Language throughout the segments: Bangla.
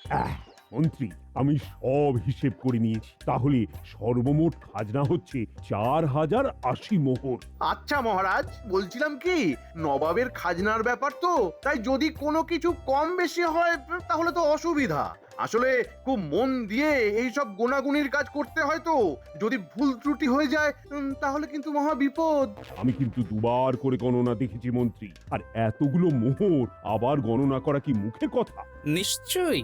আহ, মন্ত্রী, আমি সব হিসেব করে নিয়েছি। তাহলে সর্বমোট খাজনা হচ্ছে 4080 মোহর। আচ্ছা মহারাজ, বলছিলাম কি, নবাবের খাজনার ব্যাপার তো, তাই যদি কোনো কিছু কম বেশি হয় তাহলে তো অসুবিধা। আসলে খুব মন দিয়ে এই সব গোনাগুনির কাজ করতে হয় তো, যদি ভুল ত্রুটি হয়ে যায় তাহলে কিন্তু মহা বিপদ। আমি কিন্তু দুবার করে গণনা দেখেছি মন্ত্রী, আর এতগুলো মোহর আবার গণনা করা কি মুখে কথা? নিশ্চয়ই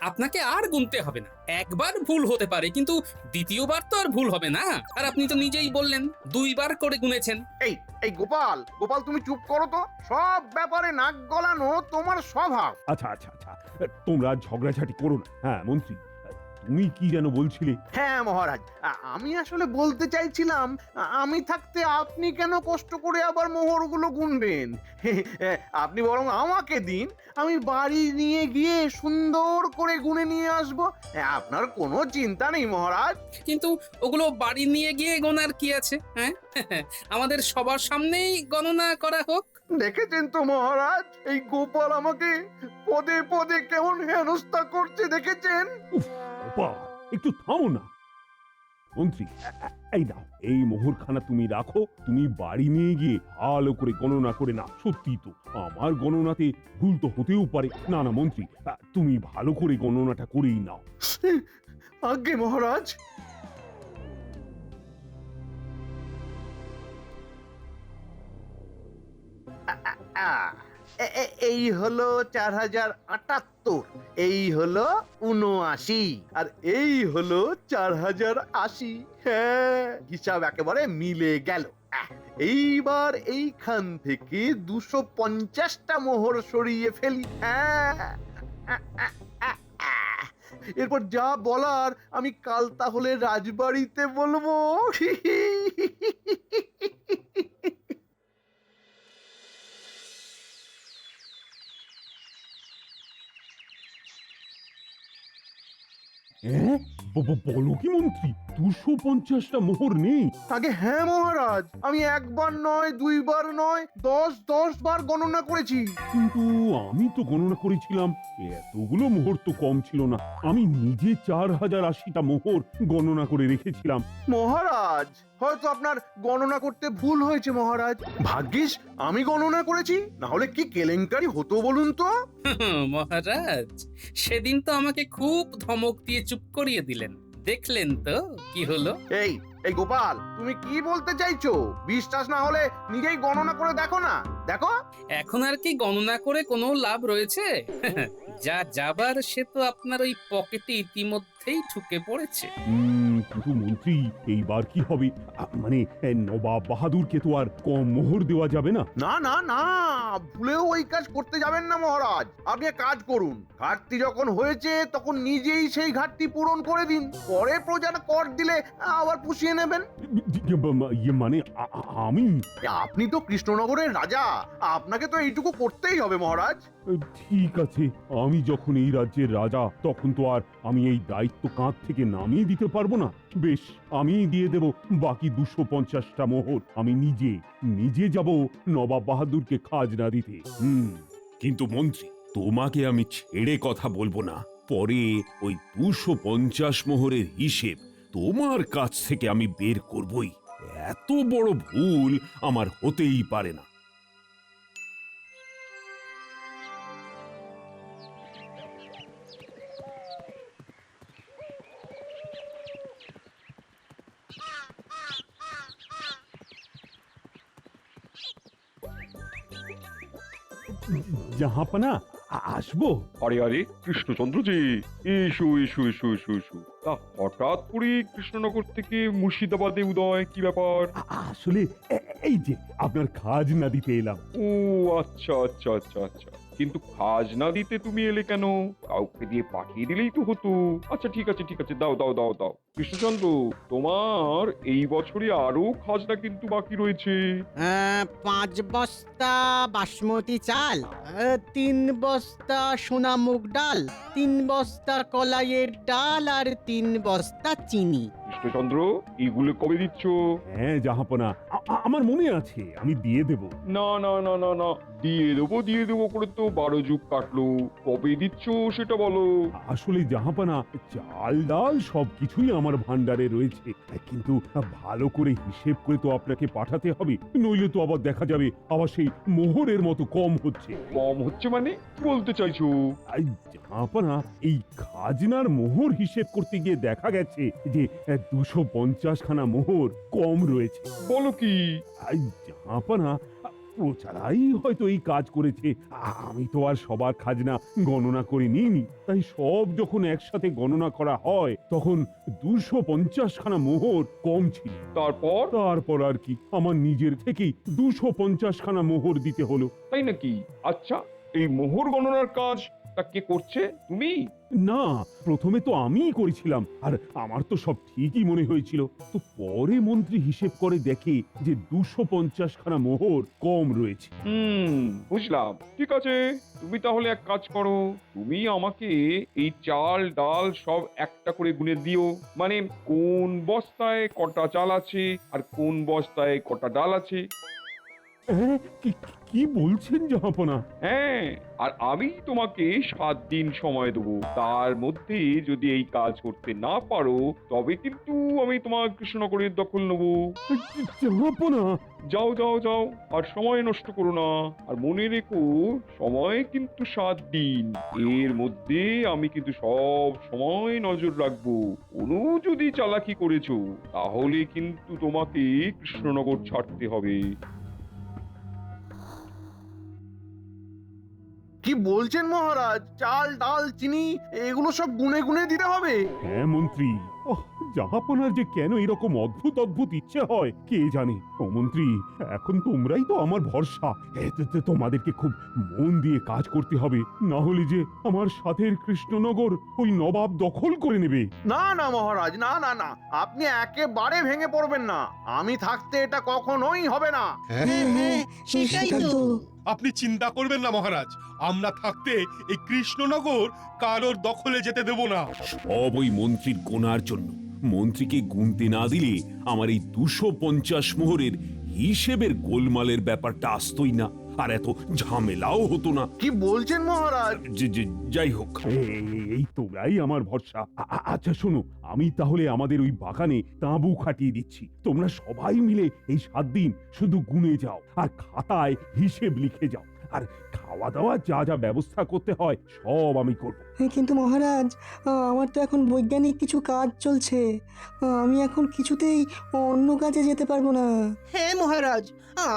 আপনাকে আর গুনতে হবে না। একবার ভুল হতে পারে, কিন্তু দ্বিতীয়বার তো আর ভুল হবে না। আর আপনি তো নিজেই বললেন 2বার করে গুনেছেন। এই এই গোপাল, গোপাল তুমি চুপ করো তো, সব ব্যাপারে নাক গলানো তোমার স্বভাব। আচ্ছা আচ্ছা আচ্ছা, তোমরা ঝগড়াঝাটি করো না। হ্যাঁ মন্ত্রী, তুমি কি যেন বলছিলে? হ্যাঁ মহারাজ, আমি আসলে বলতে চাইছিলাম, আমি থাকতে আপনি কেন কষ্ট করে আবার মোহরগুলো গুনবেন? আপনি বরং আমাকে দিন, আমি বাড়ি নিয়ে গিয়ে সুন্দর করে গুনে নিয়ে আসবো। আপনার কোনো চিন্তা নেই মহারাজ। কিন্তু ওগুলো বাড়ি নিয়ে গিয়ে গোনার কি আছে? হ্যাঁ, আমাদের সবার সামনেই গণনা করা হোক। দেখেছেন তো মহারাজ, এই গোপাল আমাকে পদে পদে কেমন হেনস্থা করছে, দেখেছেন? উফ, গোপাল, একটু থামো না। মন্ত্রী, এই নাও, এই মোহরখানা তুমি রাখো। তুমি বাড়ি নিয়ে গিয়ে ভালো করে গণনা করে না। সত্যি তো, আমার গণনাতে ভুল তো হতেও পারে। না না মন্ত্রী, তুমি ভালো করে গণনাটা করেই নাও। আজ্ঞে মহারাজ। এই হলো 4078, এই হলো 79, আর এই হলো 4080। হ্যাঁ, হিসাব একেবারে মিলে গেল। এইবার এইখান থেকে 250টা মোহর সরিয়ে ফেলি। হ্যাঁ, এরপর যা বলার আমি কাল তাহলে রাজবাড়িতে বলবো। হ্যাঁ, বলো কি মন্ত্রী, 250টা মোহর নেই? আগে হ্যাঁ মহারাজ, আমি একবার নয়, দুইবার নয়, 10 বার গণনা করেছি। কিন্তু আমি তো গণনা করেছিলাম এতগুলো মোহর তো কম ছিল না। আমি নিজে 4080টা মোহর গণনা করে রেখেছিলাম। মহারাজ, হয়তো আপনার গণনা করতে ভুল হয়েছে মহারাজ। ভাগ্যিস আমি গণনা করেছি, না হলে কি কেলেঙ্কারি হতো বলুন তো। মহারাজ, সেদিন তো আমাকে খুব ধমক দিয়ে চুপ করিয়ে দিলেন। দেখলেন তো কি হলো? এই এই গোপাল, তুমি কি বলতে চাইছো? বিশ্বাস না হলে নিজেই গণনা করে দেখো না, দেখো। এখন আর কি গণনা করে কোনো লাভ রয়েছে? যা যাবার সে তো আপনার ওই পকেটে ইতিমধ্যেই ঢুকে পড়েছে। কিন্তু মন্ত্রী, এইবার কি হবে? মানে নবাব বাহাদুরকে তো আর কম মোহর দেওয়া যাবে না। না না না, ভুলেও ওই কাজ করতে যাবেন না মহারাজ। আপনি এক কাজ করুন, ঘাটতি যখন হয়েছে তখন নিজেই সেই ঘাটতি পূরণ করে দিন, পরে প্রজারা কর দিলে আবার পুষিয়ে নেবেন। মানে আমি? আপনি তো কৃষ্ণনগরের রাজা, আপনাকে তো এইটুকু করতেই হবে মহারাজ। ঠিক আছে, আমি যখন এই রাজ্যের রাজা, তখন তো আর আমি এই দায়িত্ব কাঁধ থেকে নামিয়ে দিতে পারবো না। বেশ, আমি দিয়ে দেব বাকি 250টা মোহর। আমি নিজে নিজে যাব নবাব বাহাদুরকে খাজনা দিতে। কিন্তু মন্ত্রী, তোমাকে আমি ছেড়ে কথা বলবো না। পরে ওই 250 মোহরের হিসেব তোমার কাছ থেকে আমি বের করবই। এত বড় ভুল আমার হতেই পারে না। জাহাপনা, আসবো? আরে আরে, কৃষ্ণচন্দ্র জি, এসো এসো এসো এসো এসো। তা হঠাৎ করে কৃষ্ণনগর থেকে মুর্শিদাবাদে উদয়, কি ব্যাপার? আসলে এই যে আপনার খাজনা দিতে এলাম। ও আচ্ছা আচ্ছা আচ্ছা আচ্ছা, কিন্তু খাজনা দিতে তুমি এলে কেন? কাউকে দিয়ে পাঠিয়ে দিলেই তো হতো। আচ্ছা ঠিক আছে ঠিক আছে, দাও দাও দাও দাও। কৃষ্ণচন্দ্র, তোমার এই বছরে আরো খাজনা কিন্তু বাকি রয়েছে। 5 বস্তা বাসমতি চাল, 3 বস্তা সোনা মুগ ডাল, 3 বস্তা কলাইয়ের ডাল আর 3 বস্তা চিনি। কৃষ্ণচন্দ্র, এগুলো কবে দিচ্ছ? হ্যাঁ জাহাপনা, আমার মনে আছে, আমি দিয়ে দেব। না না না না না, দিয়ে দেবো করে তো 12 যুগ কাটলো, কবে দিচ্ছ সেটা বলো। আসলে জাহাপানা, চাল ডাল সবকিছুই আমার ভান্ডারে রয়েছে, কিন্তু ভালো করে হিসেব করে তো আপনাকে পাঠাতে হবে, নইলে তো আবার দেখা যাবে আবার সেই মোহরের মতো কম হচ্ছে। কম হচ্ছে মানে কি বলতে চাইছো? এই জাহাপানা, এই খাজনার মোহর হিসেব করতে গিয়ে দেখা গেছে যে 250 খানা মোহর কম রয়েছে। বলো কি? এই জাহাপানা, প্রচারাই হয়তো এই কাজ করেছে। আমি তো আর সবার খাজনা গণনা করে নিইনি, তাই সব যখন একসাথে গণনা করা হয় তখন 250 খানা মোহর কম ছিল। তারপর আর কি, আমার নিজের থেকেই 250 খানা মোহর দিতে হলো। তাই নাকি? আচ্ছা, এই মোহর গণনার কাজ তা কে করছে? তুমি? না, প্রথমে তো আমিই করেছিলাম, আর আমার তো সব ঠিকই মনে হয়েছিল। তো পরে মন্ত্রী হিসেব করে দেখে যে 250 খানা মোহর কম রয়েছে। বুঝলাম। ঠিক আছে, তুমি তাহলে এক কাজ করো, তুমি আমাকে এই চাল ডাল সব একটা করে গুনে দিও। মানে কোন বস্তায় কটা চাল আছে আর কোন বস্তায় কটা ডাল আছে। হ্যাঁ, কি বলছেন জাহাপনা? হ্যাঁ, আর আমি তোমাকে 7 দিন সময় দেবো। তার মধ্যে যদি এই কাজ করতে না পারো তবে কিন্তু আমি তোমার কৃষ্ণনগরের দখল নেবো। জাহাপনা, যাও যাও যাও, আর সময় নষ্ট করো না। আর মনে রেখো, সময় কিন্তু 7 দিন। এর মধ্যে আমি কিন্তু সব সময় নজর রাখবো। কোনো যদি চালাকি করেছো তাহলে কিন্তু তোমাকে কৃষ্ণনগর ছাড়তে হবে। কি বলছেন মহারাজ? চাল ডাল চিনি এগুলো সব গুনে গুনে দিতে হবে? হ্যাঁ মন্ত্রী, জাহাপনার যে কেন এরকম অদ্ভুত অদ্ভুত ইচ্ছে হয় কে জানে। ও মন্ত্রী, এখন তোমরাই তো আমার ভরসা। তোমাদেরকে খুব মন দিয়ে কাজ করতে হবে, না হলে যে আমার সাথের কৃষ্ণনগর ওই নবাব দখল করে নেবে। না না মহারাজ, না না না, আপনি একেবারে ভেঙে পড়বেন না। আমি থাকতে এটা কখনোই হবে না। হ্যাঁ, সেটাই তো। আপনি চিন্তা করবেন না মহারাজ, আমরা থাকতে এই কৃষ্ণনগর কারোর দখলে যেতে দেব না। সব ওই মন্ত্রীর গোনার জন্য। মন্ত্রীকে গুনতে না দিলে আমার এই 250 মোহরের হিসেবের গোলমালের ব্যাপারটা আসতোই না, আর এত ঝামেলাও হতো না। কি বলছেন মহারাজ? যাই হোক, এই তোমরাই আমার ভরসা। আচ্ছা শোনো, আমি তাহলে আমাদের ওই বাগানে তাঁবু খাটিয়ে দিচ্ছি। তোমরা সবাই মিলে এই 7 দিন শুধু গুনে যাও আর খাতায় হিসেব লিখে যাও। আর খাওয়া দাওয়া যা যা ব্যবস্থা করতে হয় সব আমি করব। কিন্তু মহারাজ, আমার তো এখন বৈজ্ঞানিক কিছু কাজ চলছে। আমি এখন কিছুতেই অন্য কাজে যেতে পারবো না। হ্যাঁ মহারাজ,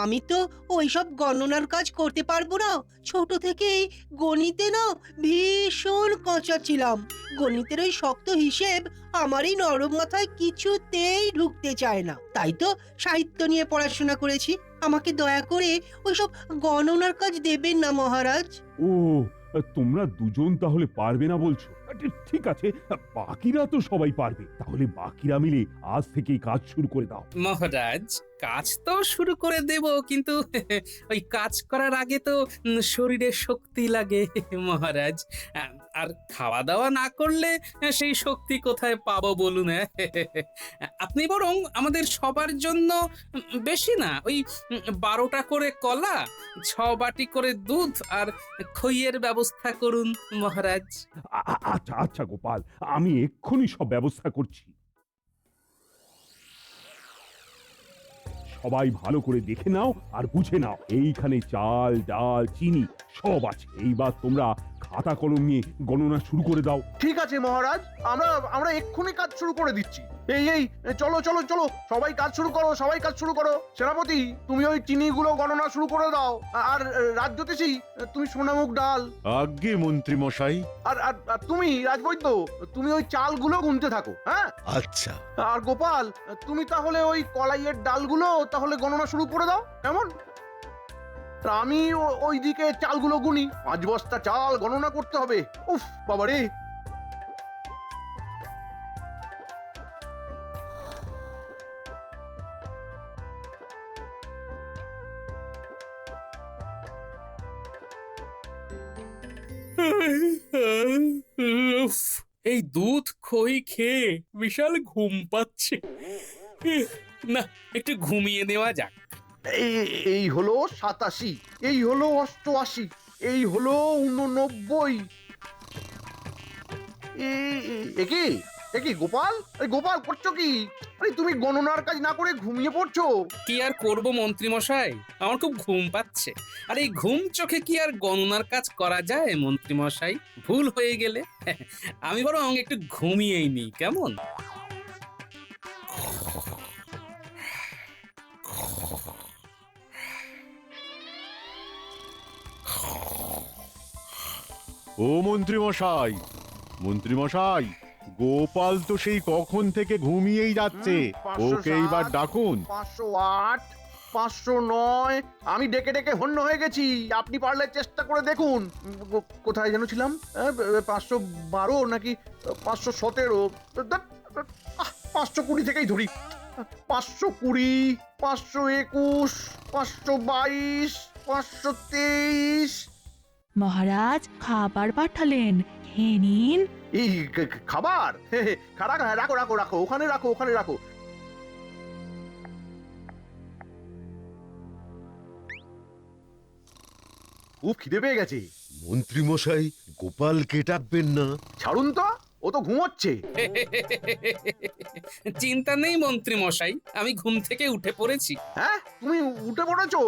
আমি তো ওইসব গণনার কাজ করতে পারবো না। ছোট থেকেই গণিতে না ভীষণ কাঁচা ছিলাম। গণিতের ওই শক্ত হিসেব আমার এই নরম মাথায় কিছুতেই ঢুকতে চায় না। তাই তো সাহিত্য নিয়ে পড়াশোনা করেছি। আমাকে দয়া করে ওইসব গণনার কাজ দেবেন না মহারাজ। ও, তোমরা দুজন তাহলে পারবে না বলছো? ঠিক আছে, বাকিরা তো সবাই পারবে। তাহলে বাকিরা মিলে আজ থেকেই কাজ শুরু করে দাও। মহারাজ, কাজ তো শুরু করে দেব, কিন্তু ওই কাজ করার আগে তো শরীরে শক্তি লাগে মহারাজ। আর খাওয়া দাওয়া না করলে সেই শক্তি কোথায় পাবো বলুন? আপনি বরং আমাদের সবার জন্য বেশি না, ওই 12টা করে কলা, 6 বাটি করে দুধ আর খইয়ের ব্যবস্থা করুন মহারাজ। আচ্ছা আচ্ছা গোপাল, আমি এক্ষুনি সব ব্যবস্থা করছি। সবাই ভালো করে দেখে নাও আর বুঝে নাও, এইখানে চাল ডাল চিনি সব আছে। এইবার তোমরা খাতা কলম নিয়ে গণনা শুরু করে দাও। ঠিক আছে মহারাজ, আমরা এক্ষুনি কাজ শুরু করে দিচ্ছি। এই চলো চলো চলো, সবাই কাজ শুরু করো, সবাই কাজ শুরু করো। সেনাপতি, তুমি ওই চিনিগুলো গণনা শুরু করে দাও। আর রাজজ্যোতিষী, তুমি সোনামুখ ডাল। আজ্ঞে মন্ত্রী মশাই। আর আর আর তুমি রাজবৈদ্য, তুমি ওই চালগুলো গুনতে থাকো। হ্যাঁ আচ্ছা। আর গোপাল, তুমি তাহলে ওই কলাইয়ের ডালগুলো তাহলে গণনা শুরু করে দাও। কেমন? আমি ওইদিকে চালগুলো গুনি। 5 বস্তা চাল গণনা করতে হবে। উফ বাবারে! উফ, এই দুধ খই খেয়ে বিশাল ঘুম পাচ্ছে। না, একটু ঘুমিয়ে নেওয়া যাক। এই হলো 87, এই হলো 88, এই হলো 89। একি গোপাল, আরে গোপাল করছো কি? আরে তুমি গণনার কাজ না করে ঘুমিয়ে পড়ছো? কি আর করব মন্ত্রী মশাই, আমার খুব ঘুম পাচ্ছে। আর এই ঘুম চোখে কি আর গণনার কাজ করা যায় মন্ত্রী মশাই? ভুল হয়ে গেলে আমি বরং একটু ঘুমিয়েই নি, কেমন? ও মন্ত্রী মশাই, মন্ত্রী মশাই, গোপাল তো সেই কখন থেকে ঘুমিয়েই যাচ্ছে। 507, ওকে এইবার ডাকুন। 508, 509, আমি ডেকে ডেকে হন্য হয়ে গেছি। আপনি পারলে চেষ্টা করে দেখুন। কোথায় যেন ছিলাম? 512 নাকি 517? 520 থেকেই ধরি। 520, 521, 522, 523। মহারাজ খাবার পাঠালেন, খেয়ে নিন। এই খাবার? রাখো রাখো রাখো, ওখানে রাখো, ওখানে রাখো। খুব খিদে পেয়ে গেছে। মন্ত্রী মশাই, গোপালকে ডাকবেন না। ছাড়ুন তো, ও তো ঘুমোচ্ছে। চিন্তা নেই মন্ত্রী মশাই, আমি ঘুম থেকে উঠে পড়েছি। হ্যাঁ, তুমি উঠে পড়েছো?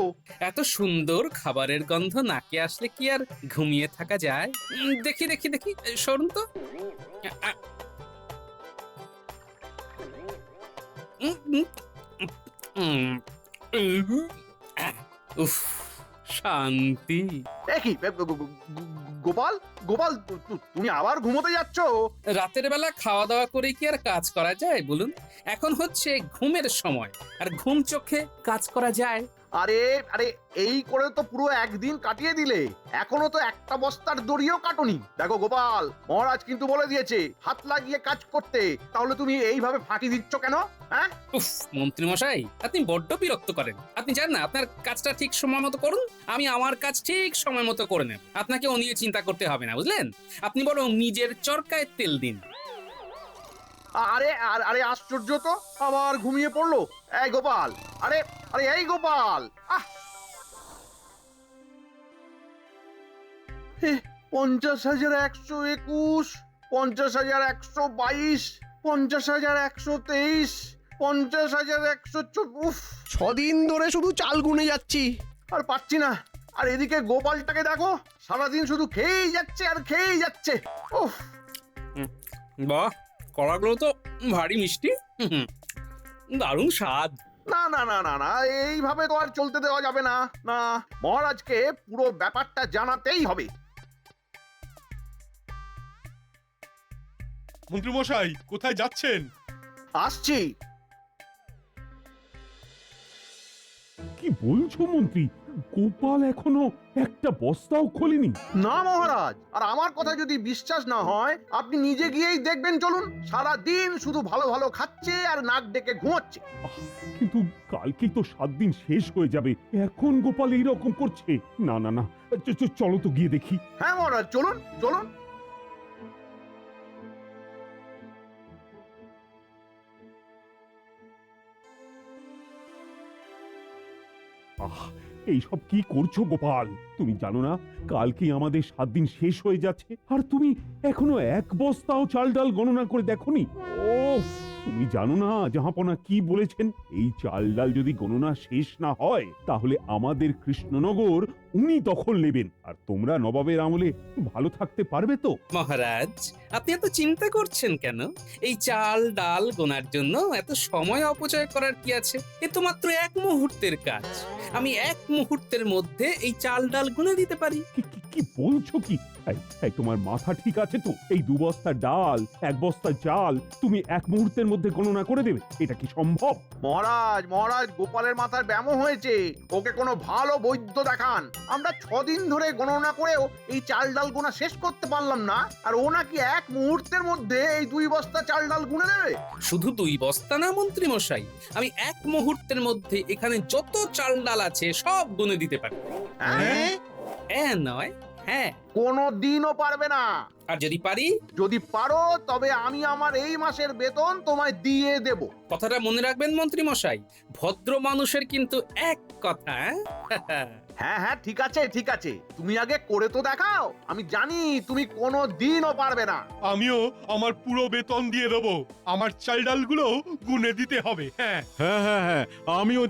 এত সুন্দর খাবারের গন্ধ নাকে আসলে কি আর ঘুমিয়ে থাকা যায়? দেখি দেখি দেখি, সরুন তো। উফ, শান্তি। একই গোপাল, গোপাল, তুমি আবার ঘুমোতে যাচ্ছ? রাতের বেলা খাওয়া দাওয়া করে কি আর কাজ করা যায় বলুন? এখন হচ্ছে ঘুমের সময়, আর ঘুম চোখে কাজ করা যায়। আরে আরে, এই করে তো পুরো একদিন কাটিয়ে দিলে। এখনো তো একটা বস্তার দড়িও কাটুনি। দেখো গোপাল, মহারাজ কিন্তু বলে দিয়েছে হাত লাগিয়ে কাজ করতে। তাহলে তুমি এইভাবে ফাঁকি দিচ্ছ কেন? হ্যাঁ? উফ, মন্ত্রী মশাই, আপনি বড্ড বিরক্ত করেন। আপনি জান না, আপনার কাজটা ঠিক সময় মতো করুন, আমি আমার কাজ ঠিক সময় মতো করে নেব। আপনাকে ও নিয়ে চিন্তা করতে হবে না, বুঝলেন? আপনি বরং নিজের চরকায় তেল দিন। আরে আরে, আশ্চর্য তো, আবার ঘুমিয়ে পড়লো। এই গোপাল, আরে আরে, এই গোপাল, 50,121, 50,122, 50,123, 50,124। উফ, 6 দিন ধরে শুধু চাল গুনে যাচ্ছি। আর পাচ্ছি না। আর এদিকে গোপালটাকে দেখো, সারাদিন শুধু খেয়েই যাচ্ছে আর খেয়েই যাচ্ছে। উফ, বাহ, কলাগুলো তো ভারী মিষ্টি। দারুণ স্বাদ। না না না না না, এইভাবে তো আর চলতে দেওয়া যাবে না। না, মহারাজকে পুরো ব্যাপারটা জানাতেই হবে। মন্ত্রী মশাই, কোথায় যাচ্ছেন? আসছি। কি বলছো মন্ত্রী? গোপাল এখনো একটা বস্তাও খোলেনি? না মহারাজ, আর আমার কথা যদি বিশ্বাস না হয়, আপনি নিজে গিয়েই দেখবেন। চলুন, সারা দিন শুধু ভালো ভালো খাচ্ছে আর নাক ডেকে ঘুমাচ্ছে। কিন্তু কালকেই তো 7 দিন শেষ হয়ে যাবে, এখন গোপাল এইরকম করছে? না না না, চলো তো গিয়ে দেখি। হ্যাঁ মহারাজ, চলুন চলুন। এইসব কি করছো গোপাল? তুমি জানো না কালকে আমাদের 7 দিন শেষ হয়ে যাচ্ছে, আর তুমি এখনো এক বস্তাও চাল ডাল গণনা করে দেখোনি? ওফ, তুমি জানো না জাহাপনা কি বলেছেন? এই চাল ডাল যদি গণনা শেষ না হয়, তাহলে আমাদের কৃষ্ণনগর উনি দখল নেবেন, আর তোমরা নবাবের আমলে ভালো থাকতে পারবে তো? মহারাজ, আপনি এত চিন্তা করছেন কেন? এই চাল ডাল গোনার জন্য এত সময় অপচয় করার কি আছে? এ তো মাত্র 1 মুহূর্তের কাজ। আমি 1 মুহূর্তের মধ্যে এই চাল ডাল গুনে দিতে পারি। কি বলছো কি? তোমার মাথা ঠিক আছে তো? এই 2 বস্তা ডাল, 1 বস্তা চাল তুমি 1 মুহূর্তের মধ্যে গণনা করে দেবে? এটা কি সম্ভব? মহারাজ মহারাজ, গোপালের মাথার ব্যামো হয়েছে। ওকে কোনো ভালো বৈদ্য দেখান। আমরা 6 দিন ধরে গণনা করেও এই চাল ডাল গোনা শেষ করতে পারলাম না, আর ও নাকি 1 মুহূর্তের মধ্যে এই 2 বস্তা চাল ডাল গুনে দেবে। শুধু 2 বস্তা না মন্ত্রী মশাই, আমি 1 মুহূর্তের মধ্যে এখানে যত চাল ডাল আছে সব গুনে দিতে পারি। হ্যাঁ নয়, হ্যাঁ। কোনো দিনও পারবে না। আর যদি পারি? যদি পারো, তবে আমি আমার এই মাসের বেতন তোমায় দিয়ে দেব। কথাটা মনে রাখবেন মন্ত্রী মশাই, ভদ্র মানুষের কিন্তু এক কথা। হ্যাঁ হ্যাঁ, ঠিক আছে ঠিক আছে, তুমি আগে করে তো দেখাও। আমি জানি তুমি কোনো দিনও পারবে না। আমিও আমার পুরো বেতন দিয়ে দেবো। আমার চাল ডালগুলো গুনে দিতে হবে। হ্যাঁ, হ্যাঁ হ্যাঁ হ্যাঁ, আমিও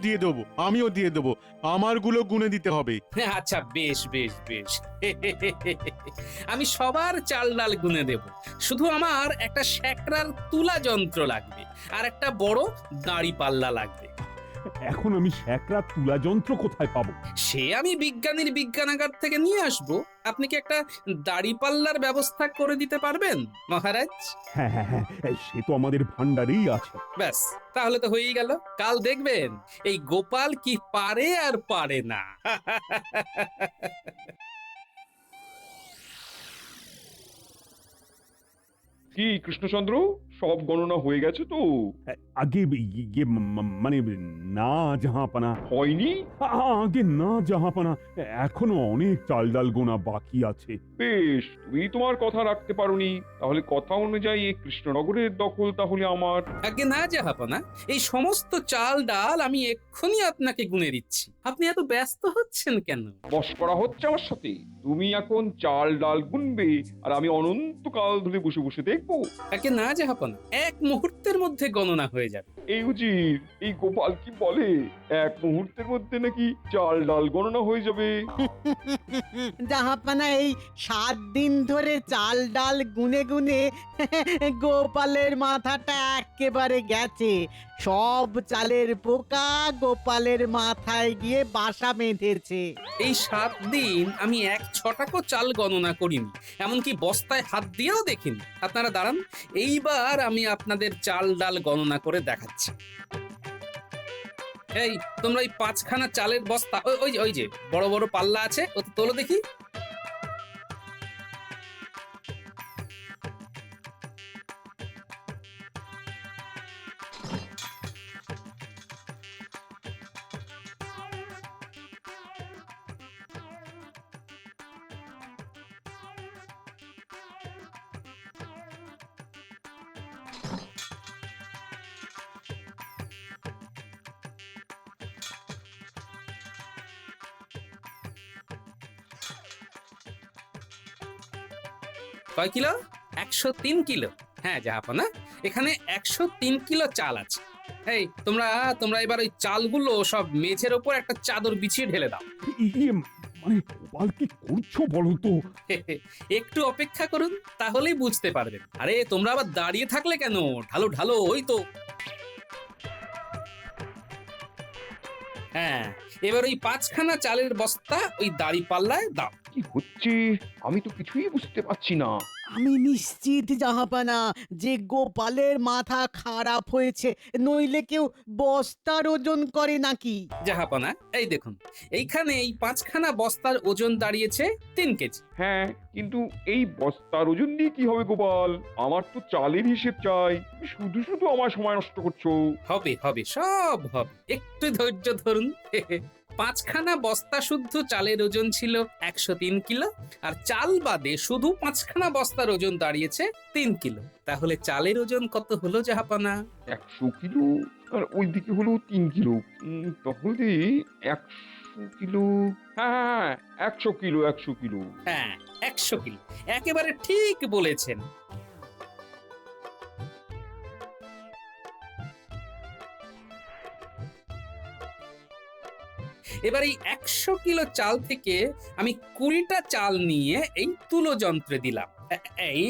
দিয়ে দেবো, আমারগুলো গুনে দিতে হবে। আচ্ছা বেশ বেশ বেশ আমি সবার চাল ডাল গুনে দেব, শুধু আমার একটা শ্যাকরার তুলা যন্ত্র লাগবে আর একটা বড় দাড়ি পাল্লা লাগবে। এখন আমি শ্যাকরা তুলা যন্ত্র কোথায় পাবো? সে আমি বিজ্ঞানীর বিজ্ঞানাগার থেকে নিয়ে আসব। আপনি কি একটা দাড়ি পাল্লার ব্যবস্থা করে দিতে পারবেন মহারাজ? হ্যাঁ হ্যাঁ হ্যাঁ, সে তো আমাদের ভান্ডারেই আছে। ব্যাস, তাহলে তো হয়েই গেল। কাল দেখবেন এই গোপাল কি পারে আর পারে না। কি কৃষ্ণচন্দ্র, সব গণনা হয়ে গেছে তো? আগে ইয়ে মানে না জাহাপানা। হয়নি? আগে না জাহাপানা, এখনো অনেক চাল ডাল গোনা বাকি আছে। বেশ, তুমি তোমার কথা রাখতে পারোনি। তাহলে কথা অনুযায়ী এই কৃষ্ণনগরের দখল তাহলে আমার। আগে না জাহাপনা, এই সমস্ত চাল ডাল আমি এক্ষুনি আপনাকে গুনে দিচ্ছি। আপনি এত ব্যস্ত হচ্ছেন কেন? বশ করা হচ্ছে আমার সাথে। তুমি এখন চাল ডাল গুনবে আর আমি অনন্তকাল ধরে বসে বসে দেখবো। আগে না জাহাপনা, এক মুহূর্তের মধ্যে গণনা হয়ে যাবে। এই উজির, এই গোপাল কি বলে, এক মুহূর্তের মধ্যে নাকি চাল ডাল গণনা হয়ে যাবে? জাহাপানা এই 7 দিন ধরে চাল ডাল গুনে গুনে গোপালের মাথাটা একেবারে গেছে। সব চালের পোকা গোপালের মাথায় গিয়ে বাসা বেঁধেছে। এই 7 দিন আমি 1 ছটাকও চাল গণনা করিনি, এমনকি বস্তায় হাত দিয়েও দেখিনি। আপনারা দাঁড়ান, এইবার আমি আপনাদের চাল ডাল গণনা করে দেখাচ্ছি। এই তোমরা এই 5খানা চালের বস্তা, ওই যে বড় বড় পাল্লা আছে, ওতে তোলো দেখি। কয় কিলো? 103 কিলো। হ্যাঁ জাহাপনা, এখানে 103 কিলো চাল আছে। এই তোমরা এবার ওই চালগুলো সব মেঝের ওপর একটা চাদর বিছিয়ে ঢেলে দাও। ইয়ে মানে গোপাল কি করছো বলো তো? একটু অপেক্ষা করুন, তাহলেই বুঝতে পারবেন। আরে তোমরা আবার দাঁড়িয়ে থাকলে কেন? ঢালো ঢালো, ওই তো। হ্যাঁ, এবার ওই 5খানা চালের বস্তা ওই দাড়ি পাল্লায় দাও। কি হচ্ছে আমি তো কিছুই বুঝতে পারছি না। আমি নিশ্চিত জাহাপানা যে গোপালের মাথা খারাপ হয়েছে, নইলে কেউ বস্তার ওজন করে নাকি। জাহাপনা এই দেখুন, এইখানে এই 5খানা বস্তার ওজন দাঁড়িয়েছে 3 কেজি। হ্যাঁ, কিন্তু এই বস্তার ওজন দিয়ে কি হবে গোপাল? আমার তো চালের হিসেব চাই। শুধু শুধু আমার সময় নষ্ট করছো। হবে হবে, সব হবে, একটু ধৈর্য ধরুন। 5খানা বস্তা শুদ্ধ চালের ওজন ছিল 103 কিলো, আর চাল বাদে শুধু 5খানা বস্তার ওজন দাঁড়িয়েছে 3 কিলো। তাহলে চালের ওজন কত হলো জাহাপনা? 100 কিলো আর ওইদিকে হলো 3 কিলো। তাহলে 100 কিলো। হ্যাঁ, 100 কিলো 100 কিলো। হ্যাঁ, 100 কিলো, একেবারে ঠিক বলেছেন। এবার এই 100 কিলো চাল থেকে আমি 20টা চাল নিয়ে এই তুলো যন্ত্রে দিলাম। এই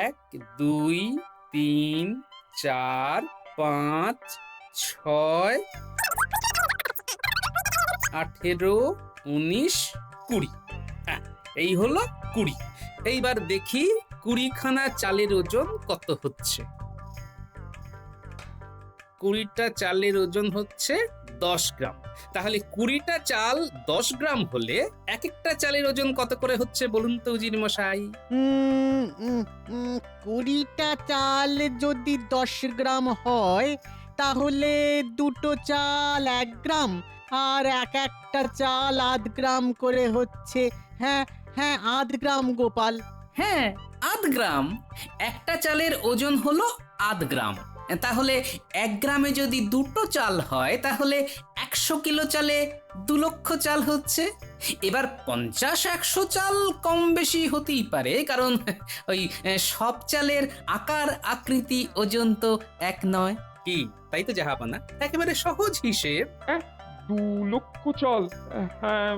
1 2 3 4 5 6 18 19 20। হ্যাঁ, এই হলো 20। এইবার দেখি 20খানা চালের ওজন কত হচ্ছে। 20টা চালের ওজন হচ্ছে 10 গ্রাম। তাহলে 20টা চাল 10 গ্রাম হলে এক একটা চালের ওজন কত করে হচ্ছে বলুন তো উজির মশাই? 20টা চাল যদি 10 গ্রাম হয়, তাহলে 2টো চাল 1 গ্রাম, আর একটা চাল 1/2 গ্রাম করে হচ্ছে। হ্যাঁ হ্যাঁ, 1/2 গ্রাম গোপাল। হ্যাঁ, 1/2 গ্রাম। একটা চালের ওজন হলো 1/2 গ্রাম। তাহলে 1 গ্রামে যদি 2টো চাল হয় তাহলে 100 কিলো চালে 2 লক্ষ চাল হচ্ছে। এবার 50-100 চাল কম বেশি হতেই পারে, কারণ ওই সব চালের আকার আকৃতি ওজন তো এক নয়। কি তাই তো জাহাপানা? একেবারে সহজ হিসেব। 2 লক্ষ চাল? হ্যাঁ,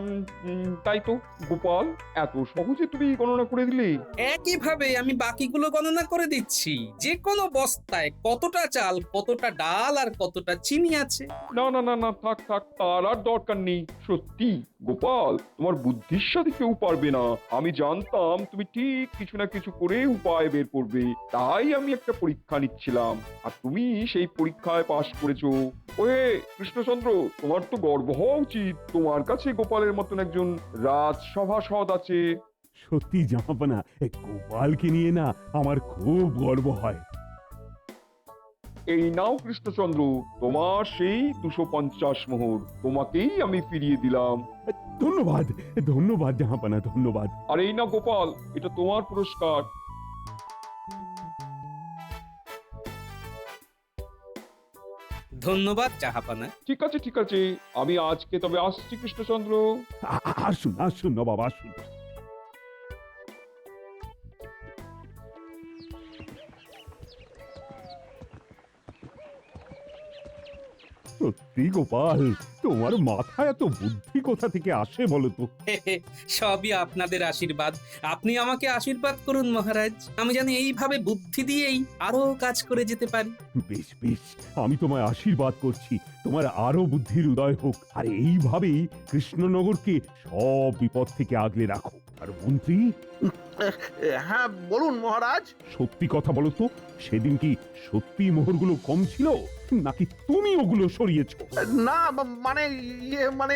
তাই তো গোপাল, এত সহজে তুমি গণনা করে দিলে? একইভাবে আমি বাকিগুলো গণনা করে দিচ্ছি। যে কোনো বস্তায় কতটা চাল, কতটা ডাল আর কতটা চিনি আছে। না না না না, থাক থাক, তার আর দরকার নেই। সত্যি গোপাল, তোমার বুদ্ধির সাথে কেউ পারবে না। আমি জানতাম তুমি ঠিক কিছু না কিছু করে উপায় বের করবে, তাই আমি একটা পরীক্ষা নিচ্ছিলাম, আর তুমি সেই পরীক্ষায় পাশ করেছো। ওহে কৃষ্ণচন্দ্র, তোমার তো গর্ব হওয়া উচিত, তোমার কাছে গোপালের মতন একজন রাজসভাসদ আছে। সত্যি জাহাপানা, গোপালকে নিয়ে না আমার খুব গর্ব হয়। এই নাও কৃষ্ণচন্দ্র, তোমার সেই 250 মোহর, তোমাকেই আমি ফিরিয়ে দিলাম। ধন্যবাদ, ধন্যবাদ জাহাপানা, ধন্যবাদ। আর এই না গোপাল, এটা তোমার পুরস্কার। ধন্যবাদ জাহাপানা। ঠিক আছে ঠিক আছে, আমি আজকে তবে আসছি কৃষ্ণচন্দ্র। আসুন আসুন নবাব, আসুন। সত্যি গোপাল, তোমার মাথায় এত বুদ্ধি কোথা থেকে আসে বলো তো? সবই আপনাদের আশীর্বাদ। আপনি আমাকে আশীর্বাদ করুন মহারাজ, আমি জানি এইভাবে বুদ্ধি দিয়েই আরো কাজ করে যেতে পারি। বেশ বেশ, আমি তোমায় আশীর্বাদ করছি, তোমার আরো বুদ্ধির উদয় হোক, আর এইভাবেই কৃষ্ণনগরকে সব বিপদ থেকে আগলে রাখো। আর মন্ত্রী, হ্যাঁ বলুন মহারাজ। সত্যি কথা বলো তো, সেদিন কি সত্যি মোহরগুলো কম ছিল, নাকি তুমি ওগুলো সরিয়েছো? না মানে মানে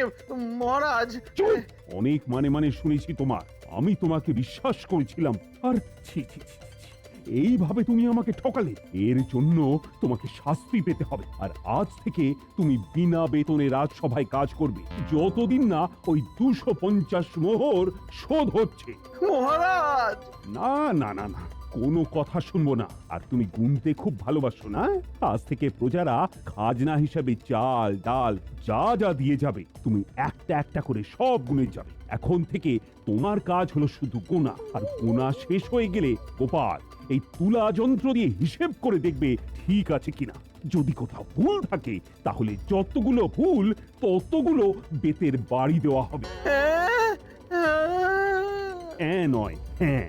মহারাজ। চুপ! অনেক মানে শুনেছি তোমার। আমি তোমাকে বিশ্বাস করেছিলাম, আর ছি ছি ছি ছি, এইভাবে তুমি আমাকে ঠকালে। এর জন্য তোমাকে শাস্তি পেতে হবে। আর আজ থেকে তুমি বিনা বেতনে রাজসভায় কাজ করবে, যতদিন না ওই 250 মোহর শোধ হচ্ছে। মহারাজ, না না না না, কোনো কথা শুনবো না। আর তুমি গুনতে খুব ভালোবাসো না? আজ থেকে প্রজারা খাজনা হিসাবে চাল ডাল যা যা দিয়ে যাবে, তুমি একটা একটা করে সব গুনে যাবে। এখন থেকে তোমার কাজ হলো শুধু গোনা, আর গোনা শেষ হয়ে গেলে গোপাল এই তুলা যন্ত্র দিয়ে হিসেব করে দেখবে ঠিক আছে কিনা। যদি কোথাও ভুল থাকে তাহলে যতগুলো ভুল ততগুলো বেতের বাড়ি দেওয়া হবে। নয় হ্যাঁ।